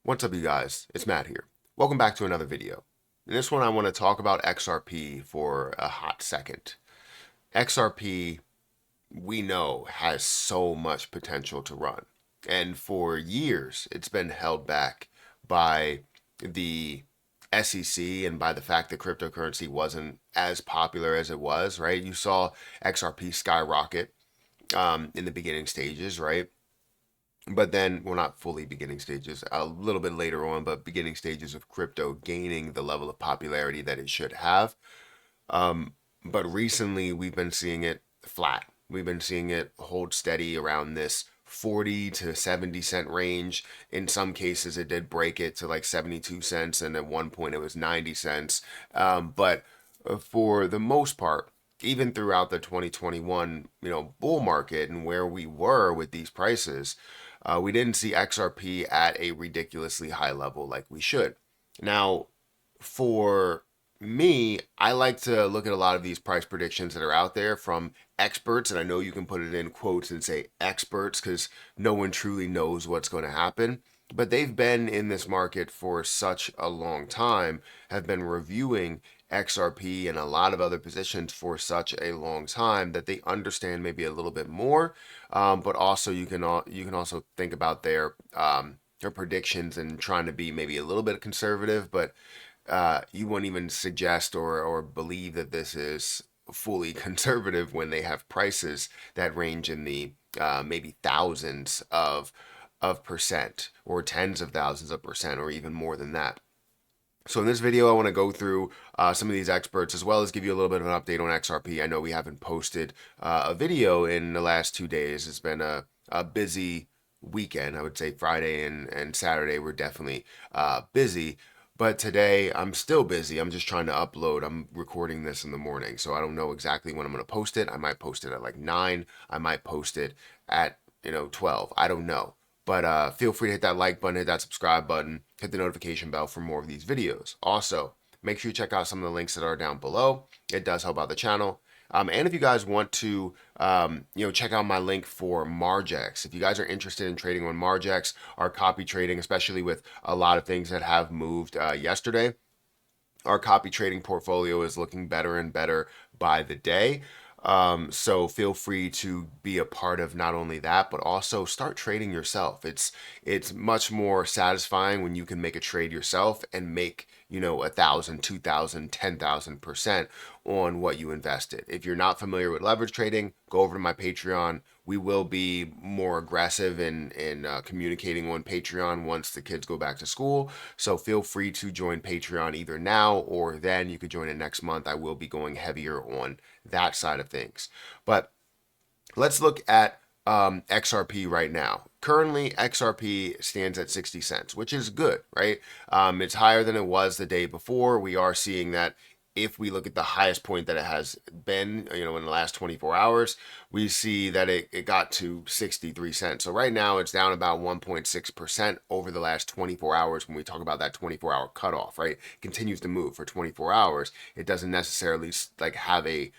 What's up, you guys? It's Matt here. Welcome back to another video. In this one, I want to talk about XRP for a hot second. XRP, we know, has so much potential to run. And for years, it's been held back by the SEC and by the fact that cryptocurrency wasn't as popular as it was, right? You saw XRP skyrocket in the beginning stages, right? But then, well, not fully beginning stages, a little bit later on, but beginning stages of crypto gaining the level of popularity that it should have. Um, but recently, we've been seeing it flat. We've been seeing it hold steady around this 40 to 70 cent range. In some cases, it did break it to like 72 cents, and at one point, it was 90 cents. But for the most part, even throughout the 2021, bull market and where we were with these prices, we didn't see XRP at a ridiculously high level like we should. Now, for me, I like to look at a lot of these price predictions that are out there from experts, and I know you can put it in quotes and say experts because no one truly knows what's going to happen. But they've been in this market for such a long time, have been reviewing XRP and a lot of other positions for such a long time that they understand maybe a little bit more. But also you can also think about their predictions and trying to be maybe a little bit conservative, but you wouldn't even suggest or believe that this is fully conservative when they have prices that range in the maybe thousands of percent or tens of thousands of percent or even more than that. So in this video, I want to go through some of these experts as well as give you a little bit of an update on XRP. I know we haven't posted a video in the last 2 days. It's been a busy weekend. I would say Friday and Saturday were definitely busy. But today I'm still busy. I'm just trying to upload. I'm recording this in the morning, so I don't know exactly when I'm going to post it. I might post it at like 9. I might post it at 12. I don't know. But feel free to hit that like button, hit that subscribe button, hit the notification bell for more of these videos. Also, make sure you check out some of the links that are down below. It does help out the channel. And if you guys want to, check out my link for Margex. If you guys are interested in trading on Margex or copy trading, especially with a lot of things that have moved yesterday, our copy trading portfolio is looking better and better by the day. So feel free to be a part of not only that, but also start trading yourself. It's much more satisfying when you can make a trade yourself and make 1,000, 2,000, 10,000% on what you invested. If you're not familiar with leverage trading, go over to my Patreon. We will be more aggressive in communicating on Patreon once the kids go back to school. So feel free to join Patreon either now or then. You could join it next month. I will be going heavier on that side of things. But let's look at XRP right now. Currently, XRP stands at 60 cents, which is good, right? It's higher than it was the day before. We are seeing that if we look at the highest point that it has been, in the last 24 hours, we see that it got to 63 cents. So right now it's down about 1.6% over the last 24 hours when we talk about that 24-hour cutoff, right? It continues to move for 24 hours. It doesn't necessarily like have a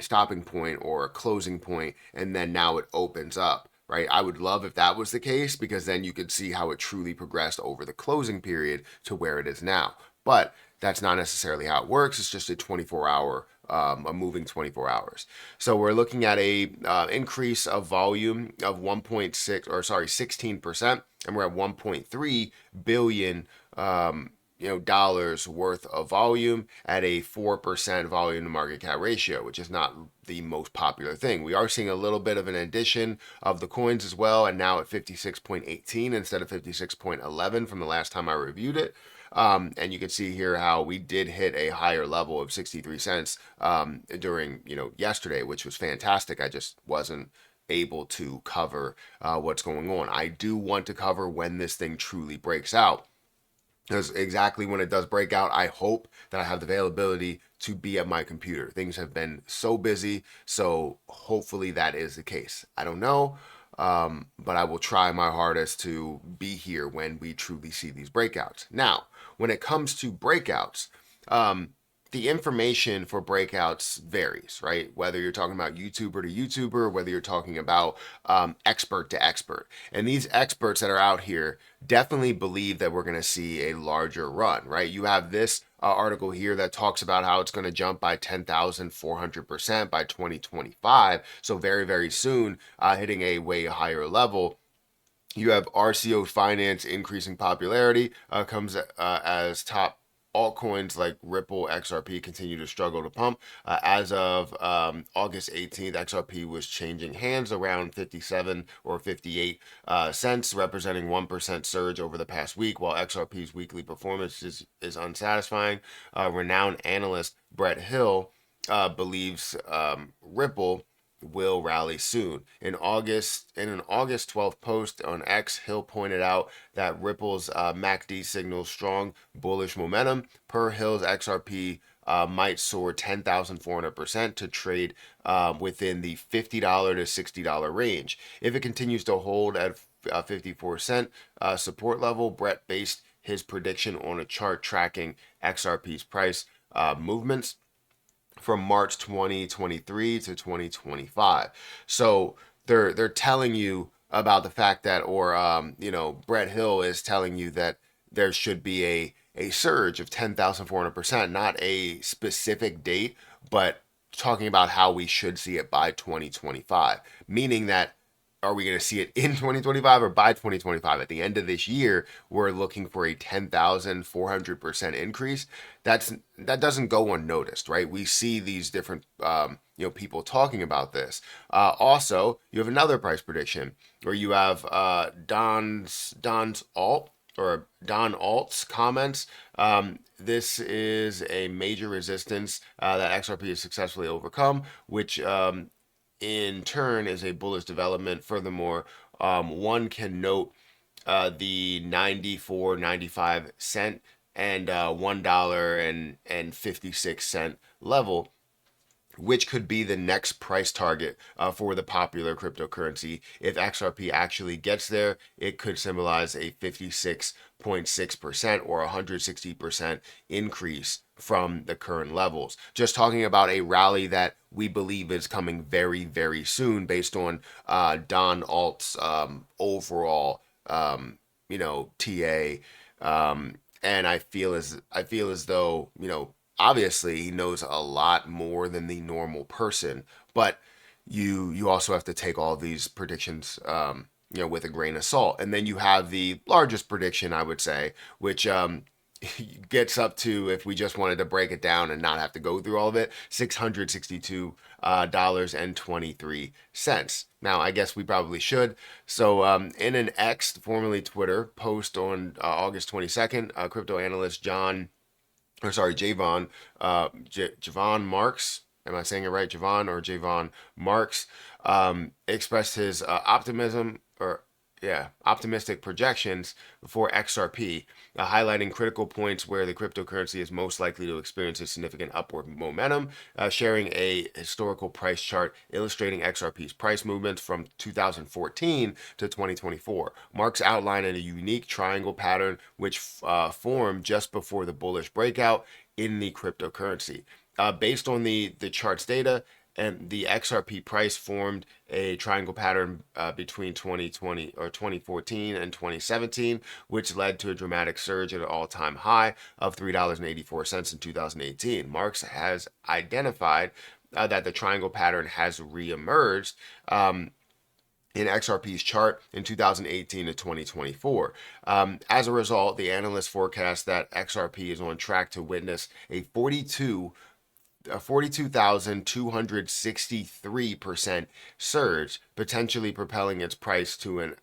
stopping point or a closing point, and then now it opens up, right? I would love if that was the case because then you could see how it truly progressed over the closing period to where it is now. But that's not necessarily how it works. It's just a 24-hour, a moving 24 hours. So we're looking at a increase of volume of 16%, and we're at 1.3 billion dollars worth of volume at a 4% volume to market cap ratio, which is not the most popular thing. We are seeing a little bit of an addition of the coins as well, and now at 56.18 instead of 56.11 from the last time I reviewed it. And you can see here how we did hit a higher level of 63 cents during yesterday, which was fantastic. I just wasn't able to cover what's going on. I do want to cover when this thing truly breaks out. Because exactly when it does break out, I hope that I have the availability to be at my computer. Things have been so busy, so hopefully that is the case. I don't know, but I will try my hardest to be here when we truly see these breakouts. Now, when it comes to breakouts, the information for breakouts varies, right? Whether you're talking about YouTuber to YouTuber, whether you're talking about expert to expert. And these experts that are out here definitely believe that we're going to see a larger run, right? You have this article here that talks about how it's going to jump by 10,400% by 2025. So very, very soon, hitting a way higher level. You have RCO Finance increasing popularity, comes as top altcoins like Ripple, XRP continue to struggle to pump. As of August 18th, XRP was changing hands around 57 or 58 cents, representing 1% surge over the past week, while XRP's weekly performance is unsatisfying. Renowned analyst Brett Hill believes Ripple will rally soon. In an August 12th post on X, Hill pointed out that Ripple's MACD signals strong bullish momentum. Per Hill's XRP might soar 10,400% to trade within the $50 to $60 range. If it continues to hold at 54-cent support level, Brett based his prediction on a chart tracking XRP's price movements from March 2023 to 2025. So they're telling you about the fact that, or Brett Hill is telling you that there should be a surge of 10,400%, not a specific date, but talking about how we should see it by 2025, meaning that are we going to see it in 2025 or by 2025? At the end of this year, we're looking for a 10,400% increase. That doesn't go unnoticed, right? We see these different people talking about this. Also, you have another price prediction where you have Don's Alt or Don Alt's comments. This is a major resistance that XRP has successfully overcome, which in turn is a bullish development. Furthermore, one can note the 94.95 and $1.56 level, which could be the next price target for the popular cryptocurrency. If XRP actually gets there, it could symbolize a 56.6% or 160% increase from the current levels. Just talking about a rally that we believe is coming very, very soon based on Don Alt's overall, TA. And I feel as though, obviously he knows a lot more than the normal person, but you also have to take all these predictions with a grain of salt. And then you have the largest prediction, I would say, which gets up to, if we just wanted to break it down and not have to go through all of it, $662.23. Now, I guess we probably should. So in an X, formerly Twitter, post on August 22nd, crypto analyst Javon Marks, am I saying it right? Javon Marks expressed his optimistic projections for XRP, highlighting critical points where the cryptocurrency is most likely to experience a significant upward momentum, sharing a historical price chart illustrating XRP's price movements from 2014 to 2024. Marks outlined a unique triangle pattern which formed just before the bullish breakout in the cryptocurrency. Based on the chart's data, and the XRP price formed a triangle pattern between 2014 and 2017, which led to a dramatic surge at an all-time high of $3.84 in 2018. Marks has identified that the triangle pattern has reemerged in XRP's chart in 2018 to 2024. As a result, the analysts forecast that XRP is on track to witness a 42,263% surge, potentially propelling its price to an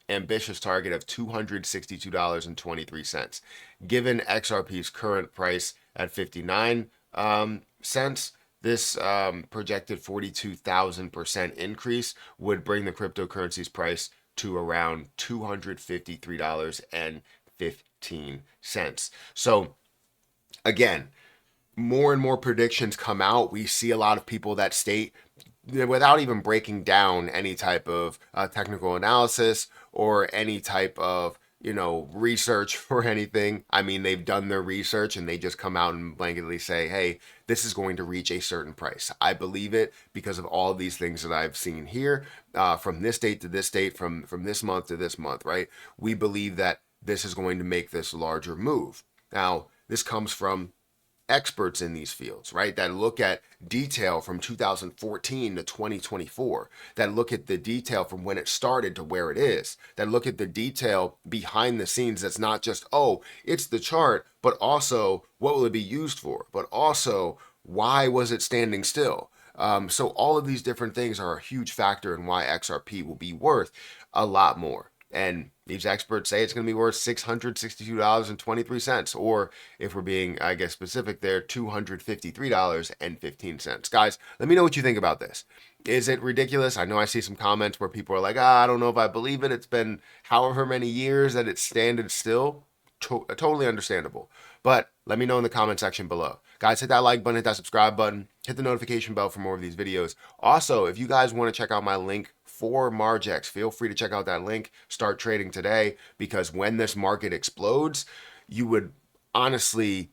ambitious target of $262.23. Given XRP's current price at 59 cents, this projected 42,000% increase would bring the cryptocurrency's price to around $253.15. So again, more and more predictions come out. We see a lot of people that state, without even breaking down any type of technical analysis or any type of research or anything. I mean, they've done their research and they just come out and blanketly say, hey, this is going to reach a certain price. I believe it because of all of these things that I've seen here, from this date to this date, from this month to this month, right? We believe that this is going to make this larger move. Now, this comes from experts in these fields, right? That look at detail from 2014 to 2024, that look at the detail from when it started to where it is, that look at the detail behind the scenes. That's not just, oh, it's the chart, but also what will it be used for? But also, why was it standing still? So all of these different things are a huge factor in why XRP will be worth a lot more. And these experts say it's going to be worth $662.23, or if we're being, I guess, specific there, $253.15. Guys, let me know what you think about this. Is it ridiculous? I know I see some comments where people are like, I don't know if I believe it. It's been however many years that it's standing still. Totally understandable. But let me know in the comment section below. Guys, hit that like button, hit that subscribe button, hit the notification bell for more of these videos. Also, if you guys want to check out my link for Margex, feel free to check out that link. Start trading today, because when this market explodes, you would honestly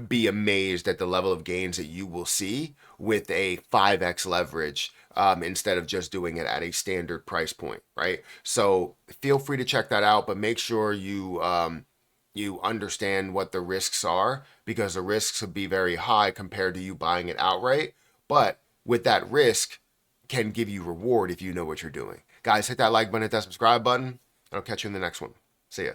be amazed at the level of gains that you will see with a 5x leverage, instead of just doing it at a standard price point, right? So feel free to check that out, but make sure you understand what the risks are, because the risks would be very high compared to you buying it outright. But with that risk can give you reward if you know what you're doing. Guys, hit that like button, hit that subscribe button. I'll catch you in the next one. See ya.